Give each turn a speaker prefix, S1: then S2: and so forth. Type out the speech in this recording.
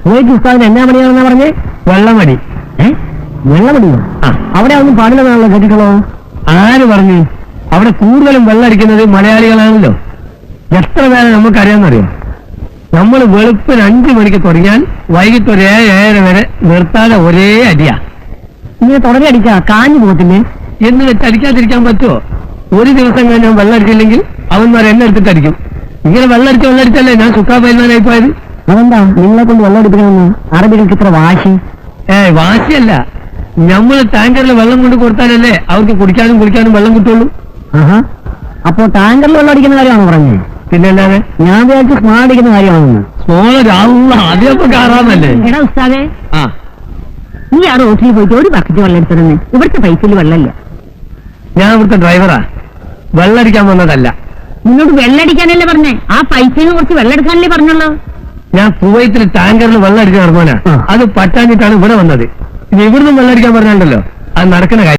S1: Kuwait ഉസ്താദിന് എന്നാ പണിയാണെന്നാ പറഞ്ഞേ? വെള്ളമടി. വെള്ളമടിയോ? അവിടെ ഒന്നും പാടില്ലെന്നാണല്ലോ കേട്ടിട്ടുള്ളോ? ആര് പറഞ്ഞു? അവിടെ കൂടുതലും വെള്ളമടിക്കുന്നത് മലയാളികളാണല്ലോ. എത്ര നേരം നമുക്കറിയാമെന്നറിയോ? നമ്മൾ വെളുപ്പിന് 5 മണിക്ക് തുടങ്ങിയാൽ വൈകിട്ട് ഒരു 7-7:30 വരെ നിർത്താതെ ഒരേ അടിയാ. ഇങ്ങനെ തുടങ്ങി അടിക്കാ കാഞ്ഞു പോകത്തില്ലേ? എന്ന് വെച്ച് അടിക്കാതിരിക്കാൻ പറ്റുമോ? ഒരു ദിവസം കഴിഞ്ഞാൽ വെള്ളം അടിച്ചില്ലെങ്കിൽ അവന്മാർ എന്നെ എടുത്തിട്ട് അടിക്കും. ഇങ്ങനെ വെള്ളമടിച്ചല്ലേ ഞാൻ സുക്കാ പൈൽമാനായി പോയത്. അതെന്താ നിങ്ങളെ കൊണ്ട് വെള്ളം അടിക്കണമെന്ന് അറബികൾക്ക് ഇത്ര വാശി? വാശിയല്ല, നമ്മള് ടാങ്കറിൽ വെള്ളം കൊണ്ട് കൊടുത്താലല്ലേ അവർക്ക് കുടിക്കാനും വെള്ളം കിട്ടുള്ളൂ. അപ്പോ ടാങ്കറിൽ വെള്ളം അടിക്കുന്ന കാര്യമാണോ പറഞ്ഞത്? പിന്നല്ലാതെ ഞാൻ വിചാരിച്ചു സ്മോൾ അടിക്കുന്ന കാര്യമാണെന്ന്. സ്മോള് അതിപ്പോ കാറാമല്ലേ?
S2: എടാ ഉസ്താദേ, നീ ആ റോട്ടിൽ പോയിട്ട് ഒരു ബക്കറ്റ് വെള്ളം എടുത്തിരുന്നു. ഇവിടുത്തെ പൈപ്പിൽ വെള്ളമില്ല.
S1: ഞാൻ ഇവിടുത്തെ ഡ്രൈവറാ, വെള്ളമടിക്കാൻ വന്നതല്ല.
S2: നിന്നോട് വെള്ളടിക്കാനല്ലേ പറഞ്ഞേ? ആ പൈപ്പിൽ നിന്ന് കുറച്ച് വെള്ളം എടുക്കാനല്ലേ പറഞ്ഞുള്ളൂ.
S1: ഞാൻ കുവൈത്തിൽ ടാങ്കറിൽ വെള്ളം അടിക്കാൻ നടന്നാ അത് പറ്റാഞ്ഞിട്ടാണ് ഇവിടെ വന്നത്. ഇനി ഇവിടുന്ന് വെള്ളം അടിക്കാൻ പറഞ്ഞാണ്ടല്ലോ അത് നടക്കുന്ന കാര്യം.